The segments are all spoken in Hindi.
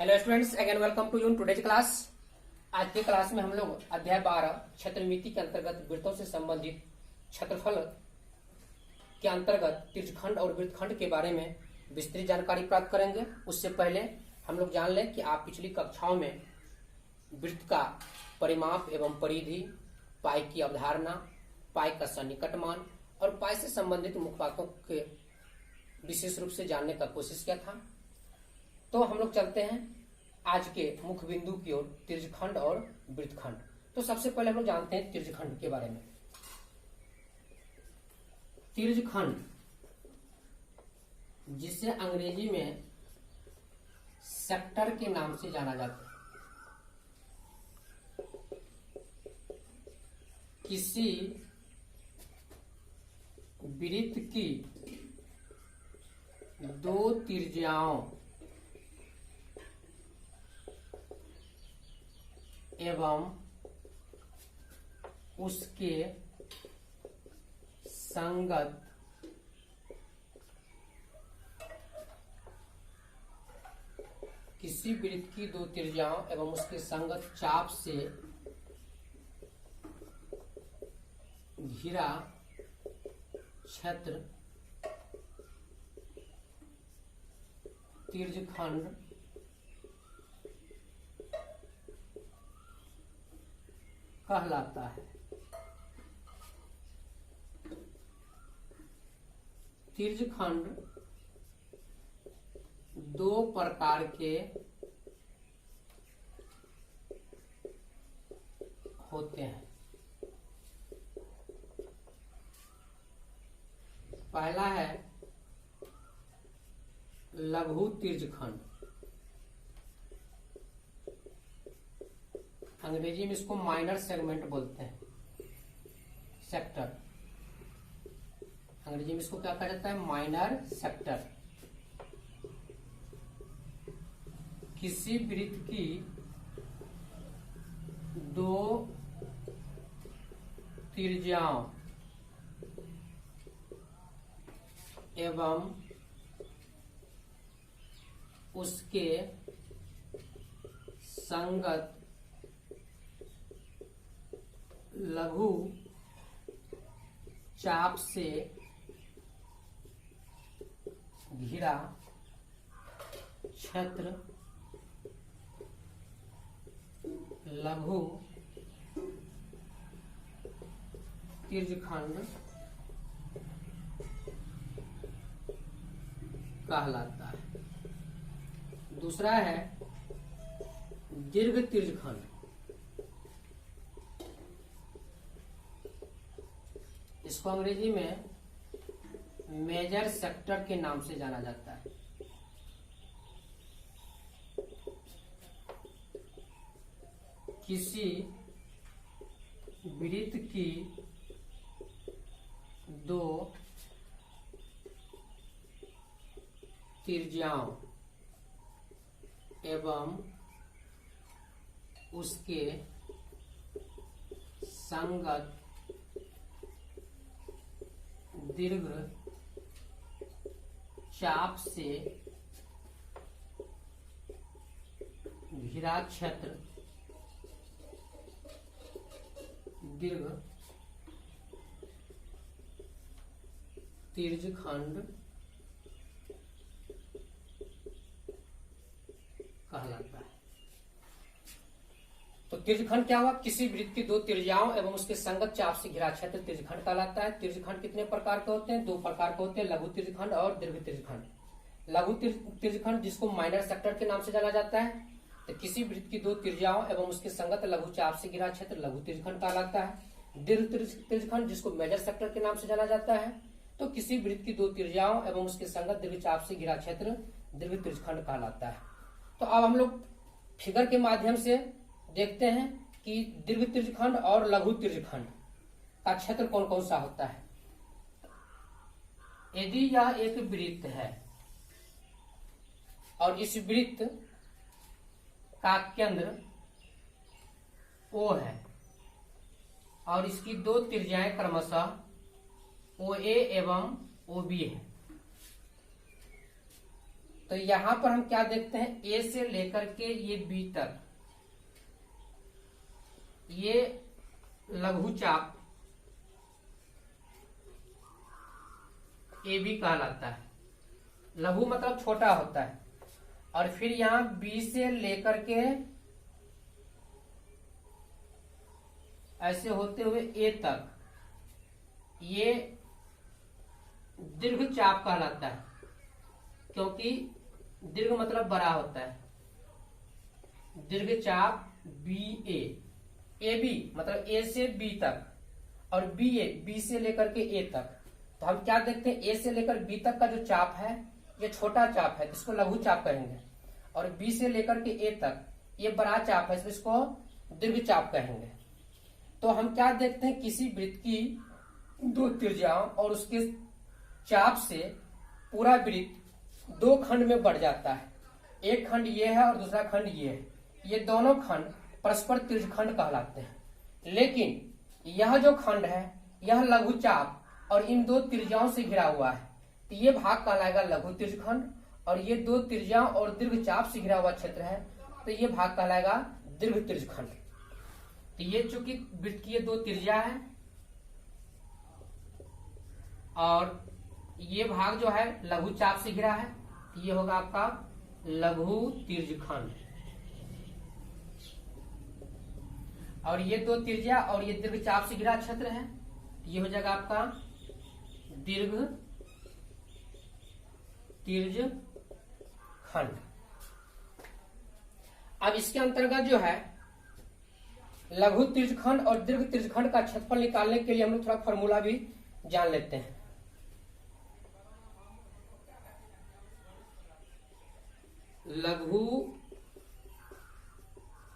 Hello students, again welcome to you in today's class. आज के क्लास में हम लोग अध्याय 12 क्षेत्रमिति के अंतर्गत वृत्तों से संबंधित क्षेत्रफल के अंतर्गत त्रिज्यखंड और वृत्तखंड के बारे में विस्तृत जानकारी प्राप्त करेंगे। उससे पहले हम लोग जान लें कि आप पिछली कक्षाओं में वृत्त का परिमाप एवं परिधि, पाई की अवधारणा, पाई का सन्निकट मान और पाई से संबंधित मुख्य बातों के विशेष रूप से जानने का कोशिश किया था। तो हम लोग चलते हैं आज के मुख्य बिंदु की ओर, त्रिज्यखंड और वृत्तखंड। तो सबसे पहले हम लोग जानते हैं त्रिज्यखंड के बारे में। त्रिज्यखंड, जिसे अंग्रेजी में सेक्टर के नाम से जाना जाता है, किसी वृत्त की दो त्रिज्याओं एवं उसके संगत किसी वृत्त की दो त्रिज्याओं एवं उसके संगत चाप से घिरा क्षेत्र त्रिज्यखंड कहलाता है। त्रिज्यखंड दो प्रकार के होते हैं। पहला है लघु त्रिज्यखंड, अंग्रेजी में इसको माइनर सेगमेंट बोलते हैं, सेक्टर। अंग्रेजी में इसको क्या कहा जाता है? Minor sector. किसी वृत्त की दो त्रिज्याओं एवं उसके संगत लघु चाप से घिरा क्षेत्र लघु त्रिज्यखंड कहलाता है। दूसरा है दीर्घ त्रिज्यखंड, इसको अंग्रेजी में मेजर सेक्टर के नाम से जाना जाता है। किसी वृत्त की दो त्रिज्याओं एवं उसके संगत दीर्घ चाप से घिरा क्षेत्र दीर्घ त्रिज्यखंड कहलाता है। तो त्रिज्यखंड क्या हुआ? किसी वृत्त की दो त्रिज्याओं एवं उसके संगत चाप से घिरा क्षेत्र त्रिज्यखंड कहलाता है। त्रिज्यखंड कितने प्रकार के होते हैं? दो प्रकार के होते हैं, लघु त्रिज्यखंड और दीर्घ त्रिज्यखंड। लघु त्रिज्यखंड, जिसको माइनर सेक्टर के नाम से जाना जाता है, तो किसी वृत्त की दो त्रिज्याओं एवं उसके संगत लघु चाप से घिरा क्षेत्र लघु त्रिज्यखंड कहलाता है। दीर्घ त्रिज्यखंड, जिसको मेजर सेक्टर के नाम से जाना जाता है, तो किसी वृत्त की दो त्रिज्याओं एवं उसके संगत दीर्घ चाप से घिरा क्षेत्र दीर्घ त्रिज्यखंड कहलाता है। तो अब हम लोग फिगर के माध्यम से देखते हैं कि दीर्घ त्रिज्यखंड और लघु त्रिज्यखंड का क्षेत्र कौन कौन सा होता है। यदि यह एक वृत्त है और इस वृत्त का केंद्र O है और इसकी दो त्रिज्याएं क्रमशः OA एवं OB है, तो तो यहां पर हम क्या देखते हैं, ए से लेकर के ये बी तक ये लघु चाप ए बी कहलाता है। लघु मतलब छोटा होता है। और फिर यहां बी से लेकर के ऐसे होते हुए ए तक ये दीर्घ चाप कहलाता है, क्योंकि दीर्घ मतलब बड़ा होता है। दीर्घ चाप बी ए बी मतलब ए से बी तक, और बी से लेकर के ए तक। तो हम क्या देखते हैं, ए से लेकर बी तक का जो चाप है ये छोटा चाप है, इसको लघु चाप कहेंगे। और बी से लेकर के ए तक ये बड़ा चाप है, इसको दीर्घ चाप कहेंगे। तो हम क्या देखते हैं, किसी वृत्त की दो त्रिज्याओं और उसके चाप से पूरा वृत्त दो खंड में बढ़ जाता है। एक खंड ये है और दूसरा खंड ये है। ये दोनों खंड परस्पर त्रिज्यखंड कहलाते हैं। लेकिन यह जो खंड है यह लघु चाप और इन दो त्रिज्याओं से घिरा हुआ है, तो ये भाग कहलाएगा लघु त्रिज्यखंड। और ये दो त्रिज्याओं और दीर्घ चाप से घिरा हुआ क्षेत्र है, तो ये भाग कहलाएगा दीर्घ त्रिज्यखंड। तो ये चूंकि वृत्त की ये दो त्रिज्या है और ये भाग जो है लघु चाप से घिरा है, तो ये होगा आपका लघु त्रिज्यखंड। और ये दो त्रिज्या और ये दीर्घ चाप से घिरा क्षेत्र है, ये हो जाएगा आपका दीर्घ त्रिज्यखंड। अब इसके अंतर्गत जो है लघु त्रिज्यखंड और दीर्घ त्रिज्यखंड का क्षेत्रफल निकालने के लिए हम लोग थोड़ा फॉर्मूला भी जान लेते हैं। लघु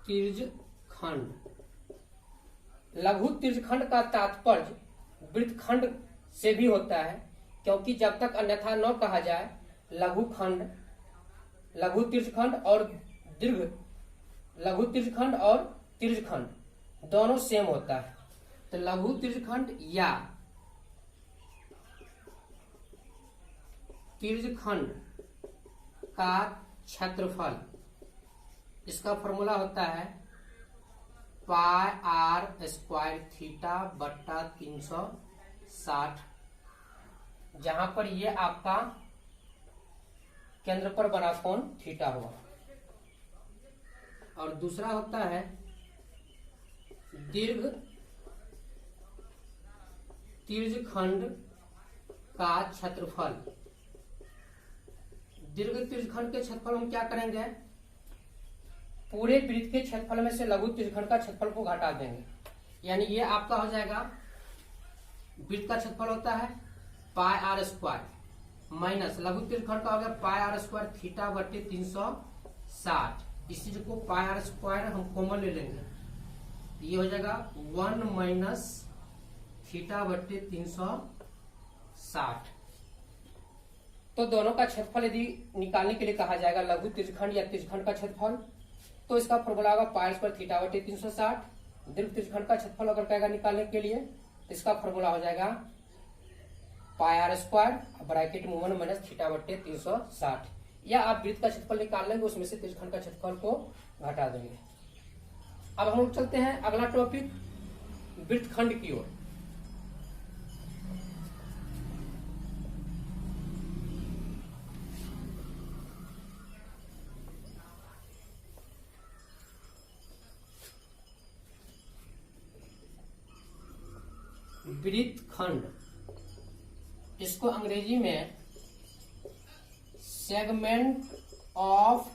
त्रिज्यखंड, लघु त्रिज्यखंड का तात्पर्य वृत्तखंड से भी होता है, क्योंकि जब तक अन्यथा न कहा जाए लघु खंड, लघु त्रिज्यखंड और दीर्घ, लघु त्रिज्यखंड और त्रिज्यखंड दोनों सेम होता है। तो लघु त्रिज्यखंड या त्रिज्यखंड का क्षेत्रफल, इसका फॉर्मूला होता है पाई आर स्क्वायर थीटा बट्टा 360, जहां पर ये आपका केंद्र पर बना कोण थीटा हुआ। और दूसरा होता है दीर्घ त्रिज्यखंड का क्षेत्रफल। दीर्घ त्रिज्यखंड के क्षेत्रफल हम क्या करेंगे, पूरे वृत्त के क्षेत्रफल में से लघु त्रिज्यखंड का क्षेत्रफल को घटा देंगे। यानी ये आपका हो जाएगा, वृत्त का क्षेत्रफल होता है पाई आर स्क्वायर माइनस लघु त्रिज्यखंड का हो गया पाई आर स्क्वायर थीटा बट्टे 360। इस चीज को पाई आर स्क्वायर हम कॉमन ले लेंगे, ये हो जाएगा 1 माइनस थीटा बट्टे 360। तो दोनों का क्षेत्रफल यदि निकालने के लिए कहा जाएगा लघु त्रिज्यखंड या त्रिज्यखंड का क्षेत्रफल, तो इसका फॉर्मूला होगा पाई स्क्वायर थीटा बटे 360। दीर्घ त्रिज्यखंड का क्षेत्रफल अगर कहेगा निकालने के लिए, इसका फॉर्मूला हो जाएगा पाई आर स्क्वायर ब्रैकेट में 1 माइनस थीटा बटे 360। या आप वृत्त का क्षेत्रफल निकाल लेंगे, उसमें से त्रिज्यखंड का क्षेत्रफल को घटा देंगे। अब हम लोग चलते हैं अगला टॉपिक वृत्तखंड की ओर। वृत्तखंड, इसको अंग्रेजी में सेगमेंट ऑफ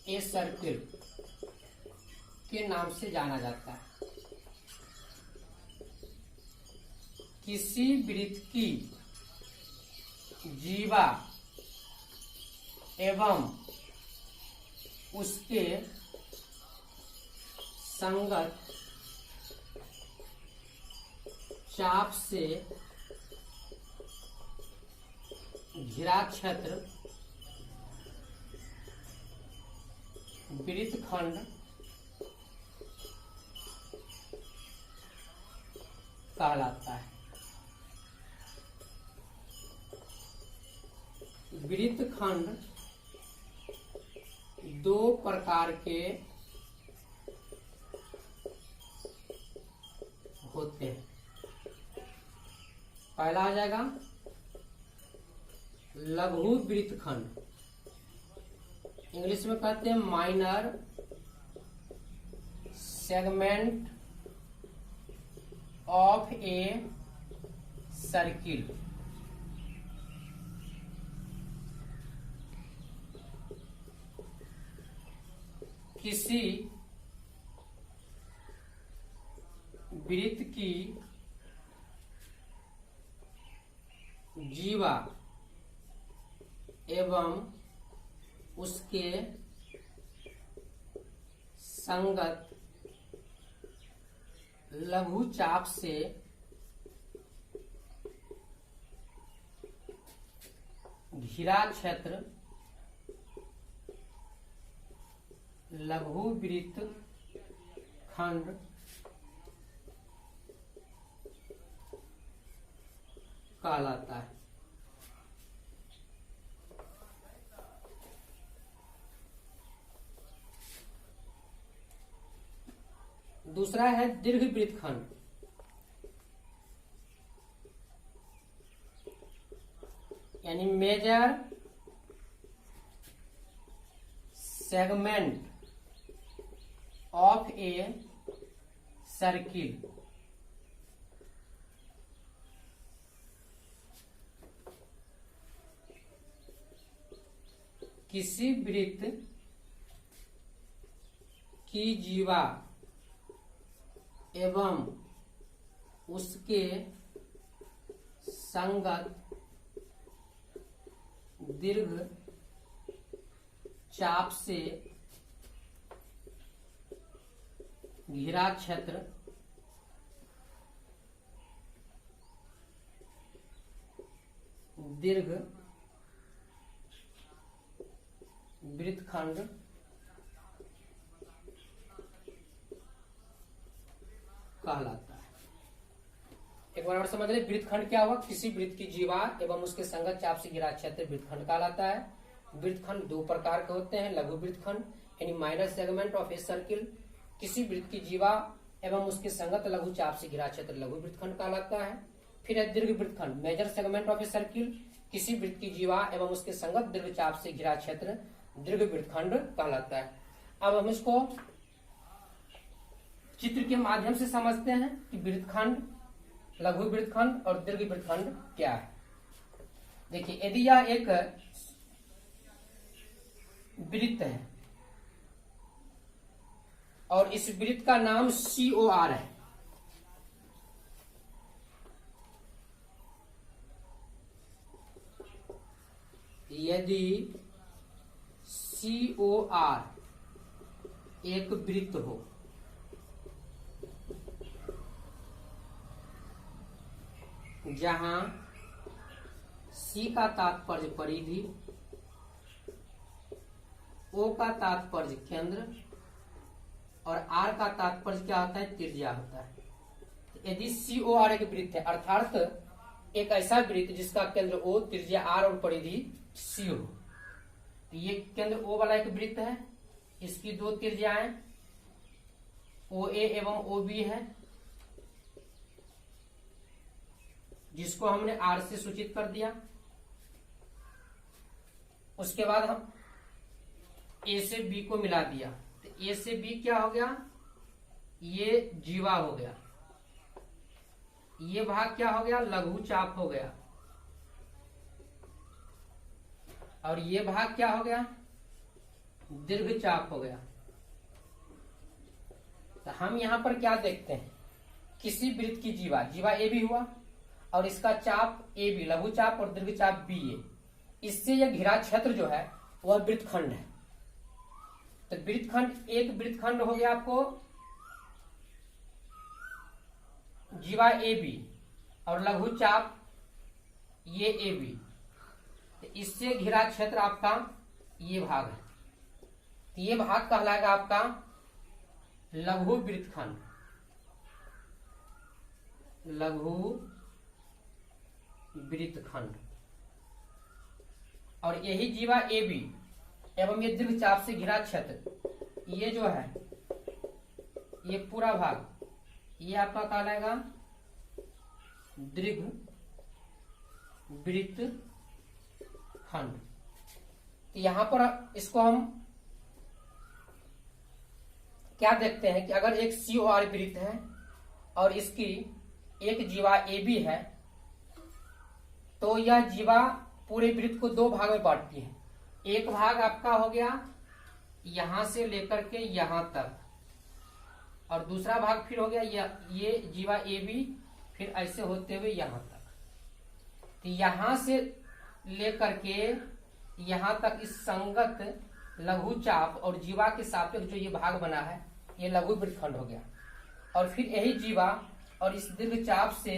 ए सर्किल के नाम से जाना जाता है। किसी वृत्त की जीवा एवं उसके संगत चाप से घिरा क्षेत्र वृत्तखंड कहलाता है। वृत्तखंड दो प्रकार के होते हैं। पहला आ जाएगा लघु वृत्तखंड, इंग्लिश में कहते हैं minor segment of a circle. किसी वृत्त की जीवा एवं उसके संगत लघु चाप से घिरा क्षेत्र लघु वृत्त खंड कहलाता है। दूसरा है दीर्घ वृत्तखंड, यानी major segment of a circle. किसी वृत्त की जीवा एवं उसके संगत दीर्घ चाप से घिरा क्षेत्र दीर्घ वृत्तखंड कहलाता है। एक बार और समझ ले, वृत्तखंड क्या हुआ? किसी वृत्त की जीवा एवं उसके संगत चाप से घिरा क्षेत्र वृत्तखंड कहलाता है। वृत्तखंड दो प्रकार के होते हैं, लघु वृत्तखंड यानी minor segment of a circle. किसी वृत्त की जीवा एवं उसके संगत लघु चाप से घिरा क्षेत्र लघु वृत्तखंड कहलाता है। फिर है दीर्घ वृत्तखंड, major segment of a circle. किसी वृत्त की जीवा एवं उसके संगत दीर्घ चाप से घिरा क्षेत्र दीर्घ वृत्तखंड कहलाता है। अब हम इसको चित्र के माध्यम से समझते हैं कि वृत्तखंड, लघु वृत्तखंड और दीर्घ वृत्तखंड क्या है। देखिए, यदि यह एक वृत्त है और इस वृत्त का नाम COR है, यदि COR एक वृत्त हो जहां C का तात्पर्य परिधि, O का तात्पर्य केंद्र और R का तात्पर्य क्या होता है? त्रिज्या होता है। यदि COR एक वृत्त है, अर्थात एक ऐसा वृत्त जिसका केंद्र O, त्रिज्या R और परिधि C हो, तो ये केंद्र O वाला एक वृत्त है, इसकी दो त्रिज्याएं OA एवं OB है, जिसको हमने R से सूचित कर दिया। उसके बाद हम A से B को मिला दिया, तो A से B क्या हो गया? ये जीवा हो गया, ये भाग क्या हो गया? लघु चाप हो गया, और ये भाग क्या हो गया? दीर्घ चाप हो गया। तो हम यहां पर क्या देखते हैं? किसी वृत्त की जीवा, जीवा ए भी हुआ और इसका चाप ए भी, लघु चाप और दीर्घ चाप बी ए, इससे यह घिरा क्षेत्र जो है वह वृत्तखंड है। तो वृत्तखंड, एक वृत्तखंड हो गया आपको जीवा ए बी और लघु चाप ये ए बी, तो इससे घिरा क्षेत्र आपका ये भाग है। तो ये भाग कहलाएगा आपका लघु वृत्तखंड, लघु वृत्तखंड। और यही जीवा ए बी एवं ये दीर्घ चाप से घिरा क्षेत्र, ये जो है ये पूरा भाग, ये आपका कहलाएगा दीर्घ वृत्त खंड। यहां पर इसको हम क्या देखते हैं कि अगर एक COR वृत्त है और इसकी एक जीवा AB है, तो यह जीवा पूरे वृत्त को दो भाग में बांटती है। एक भाग आपका हो गया यहां से लेकर के यहां तक, और दूसरा भाग फिर हो गया ये जीवा AB, फिर ऐसे होते हुए यहां तक। तो यहां से लेकर के यहां तक इस संगत लघु चाप और जीवा के सापेक्ष जो ये भाग बना है, ये लघु वृत्तखंड हो गया। और फिर यही जीवा और इस दीर्घ चाप से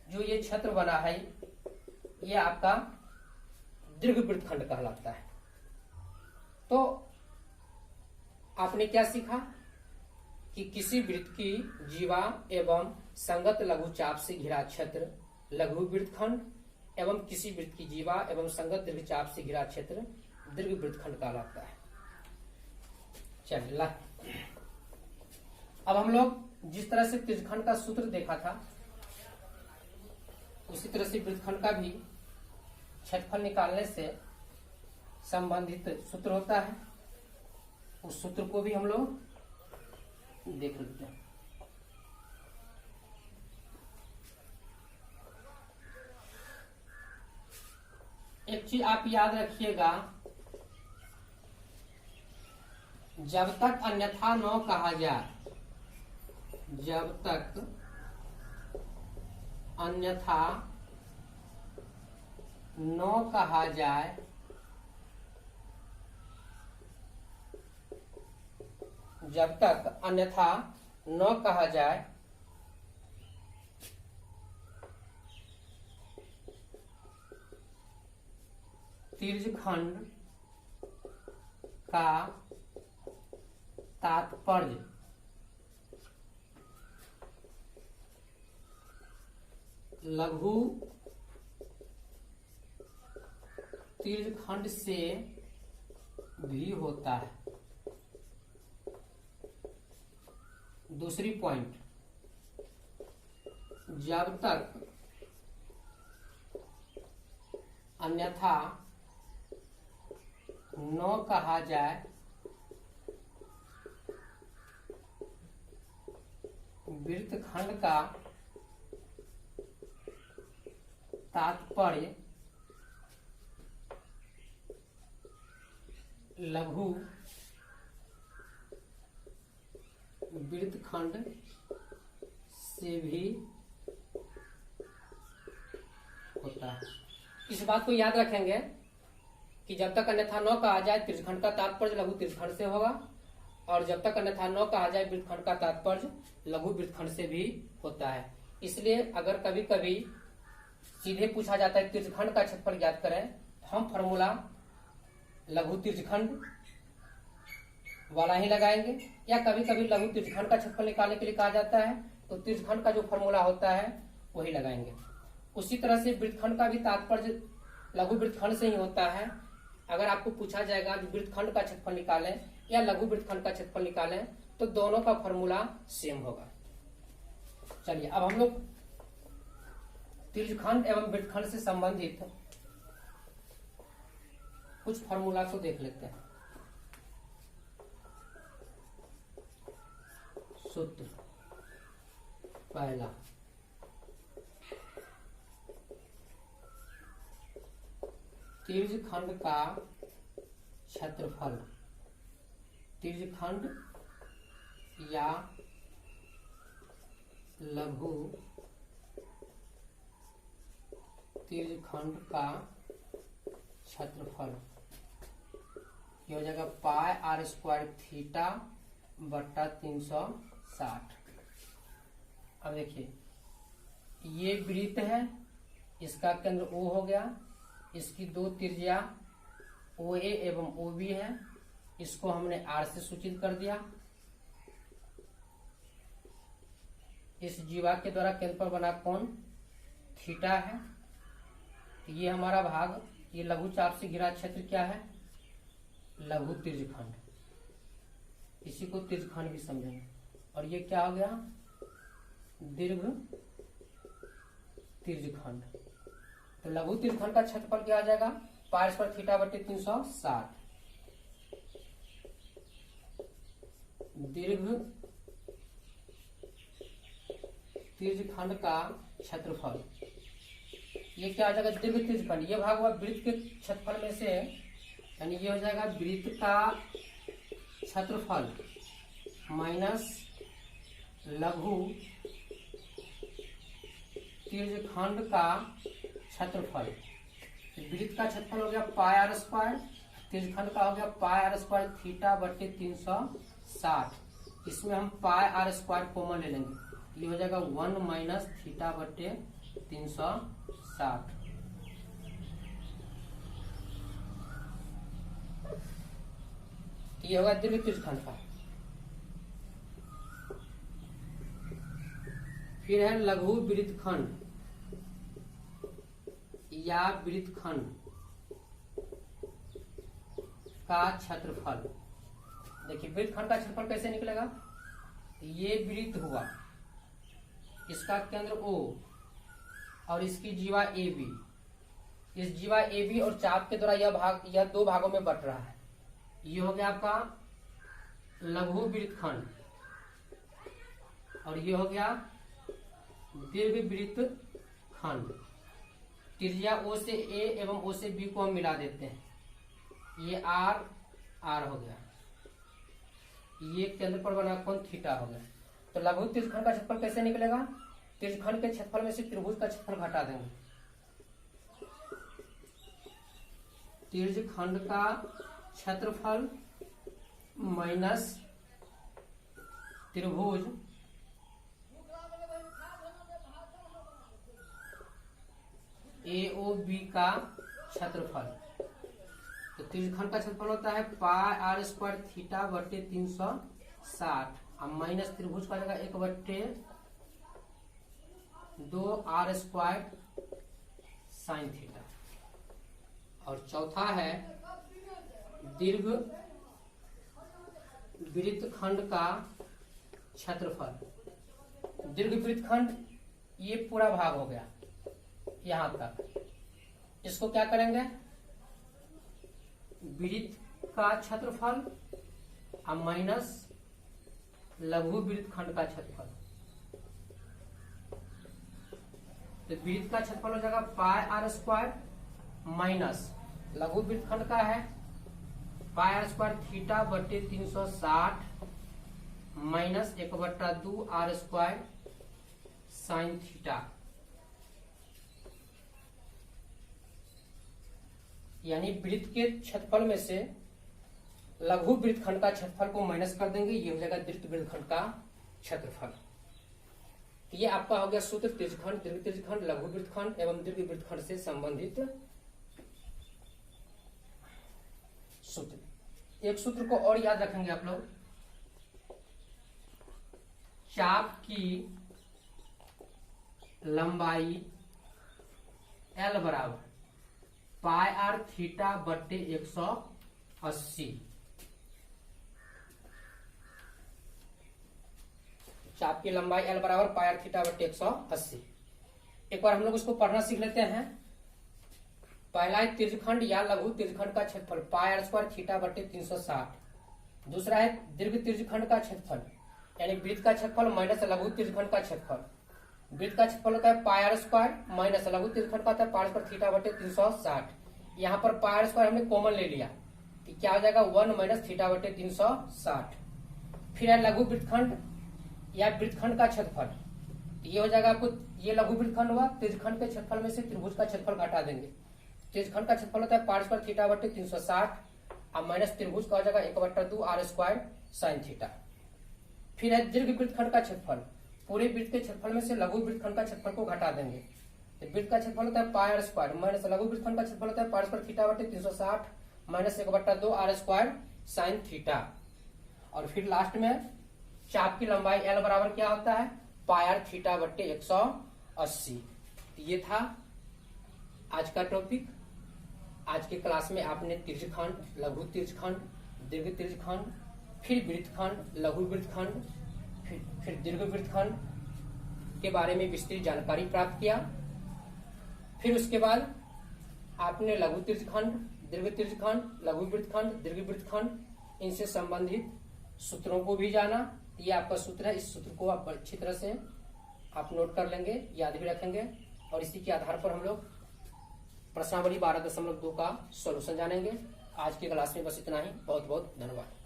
जो ये क्षेत्र बना है, ये आपका दीर्घ वृत्तखंड कहलाता है। तो आपने क्या सीखा कि किसी वृत्त की जीवा एवं संगत लघु चाप से घिरा क्षेत्र लघु वृत्तखंड एवं किसी वृत्त की जीवा एवं संगत दीर्घ चाप से घिरा क्षेत्र दीर्घ वृत्तखंड कहलाता है। चलिए, अब हम लोग जिस तरह से त्रिज्यखंड का सूत्र देखा था, उसी तरह से वृत्तखंड का भी क्षेत्रफल निकालने से संबंधित सूत्र होता है। उस सूत्र को भी हम लोग देख लेते हैं। एक चीज आप याद रखिएगा, जब तक अन्यथा न कहा जाए, जब तक अन्यथा न कहा जाए, जब तक अन्यथा न कहा जाए, त्रिज्यखंड का तात्पर्य लघु त्रिज्यखंड से भी होता है। दूसरी पॉइंट, जब तक अन्यथा न कहा जाए, वृत्तखंड का तात्पर्य लघु वृत्तखंड से भी होता है। इस बात को याद रखेंगे कि जब तक अन्यथा न कहा जाए, त्रिज्यखंड का तात्पर्य लघु त्रिज्यखंड से होगा, और जब तक अन्यथा न कहा जाए, वृत्तखंड का तात्पर्य लघु वृत्तखंड से भी होता है। इसलिए अगर कभी कभी सीधे पूछा जाता है त्रिज्यखंड का क्षेत्रफल ज्ञात करें, हम फॉर्मूला लघु त्रिज्यखंड वाला ही लगाएंगे, या कभी कभी लघु त्रिज्यखंड का क्षेत्रफल निकालने के लिए कहा जाता है तो त्रिज्यखंड का जो फॉर्मूला होता है वही लगाएंगे। उसी तरह से वृत्तखंड का भी तात्पर्य लघु वृत्तखंड से ही होता है। अगर आपको पूछा जाएगा कि वृत्तखंड का क्षेत्रफल निकालें या लघु वृत्तखंड का क्षेत्रफल निकालें, तो दोनों का फॉर्मूला सेम होगा। चलिए, अब हम लोग त्रिज्यखंड एवं वृत्तखंड से संबंधित कुछ फॉर्मूला को देख लेते हैं। सूत्र पहला, त्रिज्यखंड का क्षेत्रफल, त्रिज्यखंड या लघु त्रिज्यखंड का क्षेत्रफल ये हो जाएगा पाई r स्क्वायर थीटा बट्टा 360। अब देखिए, ये वृत्त है, इसका केंद्र O हो गया, इसकी दो त्रिज्या OA एवं OB है, इसको हमने R से सूचित कर दिया। इस जीवा के द्वारा केंद्र पर बना कोण थीटा है। ये हमारा भाग, ये लघु चाप से घिरा क्षेत्र क्या है, लघु तिर्यखंड, इसी को तिर्यखंड भी समझेंगे। और ये क्या हो गया, दीर्घ तिर्यखंड। तो लघु तिर्यखंड का क्षेत्रफल क्या आ जाएगा, पाई स्क्वायर थीटा बटे 360। दीर्घ तिर्यखंड का क्षेत्रफल, ये क्या आ जाएगा, दीर्घ तिर्यखंड, ये भाग हुआ वृत्त के क्षेत्रफल में से, यानी ये हो जाएगा वृत्त का क्षेत्रफल माइनस लघु तिर्यखंड का क्षेत्रफल। वृत्त का क्षेत्रफल हो गया पाई आर स्क्वायर, तिर्यखंड का हो गया पाई आर स्क्वायर थीटा बटे 360। इसमें हम पाई आर स्क्वायर कॉमन ले लेंगे, ये हो जाएगा 1 माइनस थीटा बटे 360। ये होगा दीर्घ तिर्यखंड का। फिर है लघु वृत्तखंड या वृत्तखंड का क्षेत्रफल। देखिए वृत्तखंड का क्षेत्रफल कैसे निकलेगा, ये वृत्त हुआ, इसका केंद्र O और इसकी जीवा AB, इस जीवा AB और चाप के द्वारा यह दो भागों में बट रहा है। ये हो गया आपका लघु वृत्तखंड और ये हो गया दीर्घ वृत्तखंड। त्रिज्या O से A एवं O से B को हम मिला देते हैं, ये R हो गया, ये केंद्र पर बना कोण थीटा हो गया। तो लघु तिर्यखंड का क्षेत्रफल कैसे निकलेगा, तिर्यखंड के क्षेत्रफल में से त्रिभुज का क्षेत्रफल घटा देंगे। तिर्यखंड का क्षेत्रफल माइनस त्रिभुज AOB का क्षेत्रफल। तो तिर्यखंड का क्षेत्रफल होता है पाई आर स्क्वायर थीटा बटे 360 और माइनस त्रिभुज का जगह 1 बटे 2 आर स्क्वायर साइन थीटा। और चौथा है दीर्घ वृत्तखंड का क्षेत्रफल। दीर्घ वृत्तखंड ये पूरा भाग हो गया यहां तक, इसको क्या करेंगे, वृत्त का क्षेत्रफल और माइनस लघु वृत्तखंड का क्षेत्रफल। तो वृत्त का क्षेत्रफल हो जाएगा पाई आर स्क्वायर माइनस लघु वृत्तखंड का है पाई आर स्क्वायर थीटा बटे 360 माइनस 1 बट्टा 2 आर स्क्वायर साइन थीटा। यानी वृत्त के क्षेत्रफल में से लघु वृत्तखंड का क्षेत्रफल को माइनस कर देंगे, ये हो जाएगा दीर्घ वृत्तखंड का क्षेत्रफल। ये आपका हो गया सूत्र तिर्यखंड, दीर्घ तिर्यखंड, लघु वृत्तखंड एवं दीर्घ वृत्तखंड से संबंधित सूत्र। एक सूत्र को और याद रखेंगे आप लोग, चाप की लंबाई L बराबर पाई आर थीटा बट्टे 180। चाप की लंबाई L बराबर पाई आर थीटा बट्टे 180। एक बार हम लोग इसको पढ़ना सीख लेते हैं। पहला है तिर्यखंड या लघु तिर्यखंड का क्षेत्रफल पाई आर स्क्वायर थीटा बट्टे 360। दूसरा है दीर्घ तिर्यखंड का क्षेत्रफल यानी वृत्त का क्षेत्रफल माइनस लघु तिर्यखंड का क्षेत्रफल। वृत्त का क्षेत्रफल होता है पाई आर स्क्वायर माइनस लघु तिर्यखंड का होता है पाई स्क्वायर थीटा बटे 360। यहाँ पर पाई आर स्क्वायर हमने कॉमन ले लिया कि क्या हो जाएगा 1 माइनस थीटा बटे 360। फिर है लघु वृत्तखंड या वृत्तखंड का क्षेत्रफल, ये हो जाएगा आपको, ये लघु वृत्तखंड हुआ, तिर्यखंड के क्षेत्रफल में से त्रिभुज का क्षेत्रफल घटा देंगे। तिर्यखंड का क्षेत्रफल होता है पाई स्क्वायर थीटा बटे 360 और माइनस त्रिभुज का हो जाएगा 1 बट्टा 2 आर स्क्वायर साइन थीटा। फिर है दीर्घ वृत्तखंड का क्षेत्रफल, पूरे वृत्त के क्षेत्रफल में से लघु वृत्तखंड का क्षेत्रफल को घटा देंगे। तो वृत्त का क्षेत्रफल होता है पाई आर स्क्वायर माइनस लघु वृत्तखंड का क्षेत्रफल होता है पाई स्क्वायर थीटा बटे 360 माइनस 1 बट्टा 2 आर स्क्वायर साइन थीटा। और फिर लास्ट में चाप की लंबाई L बराबर क्या होता है पाई आर थीटा बट्टे 180। ये था आज का टॉपिक। आज के क्लास में आपने तिर्यखंड, लघु तिर्यखंड, दीर्घ तिर्यखंड, फिर वृत्तखंड, लघु वृत्तखंड, फिर दीर्घ वृत्तखंड के बारे में विस्तृत जानकारी प्राप्त किया। फिर उसके बाद आपने लघु तिर्यखंड, दीर्घ तिर्यखंड, लघु वृत्तखंड, दीर्घ वृत्तखंड इनसे संबंधित सूत्रों को भी जाना। ये आपका सूत्र है, इस सूत्र को आप अच्छी तरह से आप नोट कर लेंगे, याद भी रखेंगे, और इसी के आधार पर हम लोग प्रश्नावली 12.2 का सॉल्यूशन जानेंगे। आज की क्लास में बस इतना ही। बहुत बहुत धन्यवाद।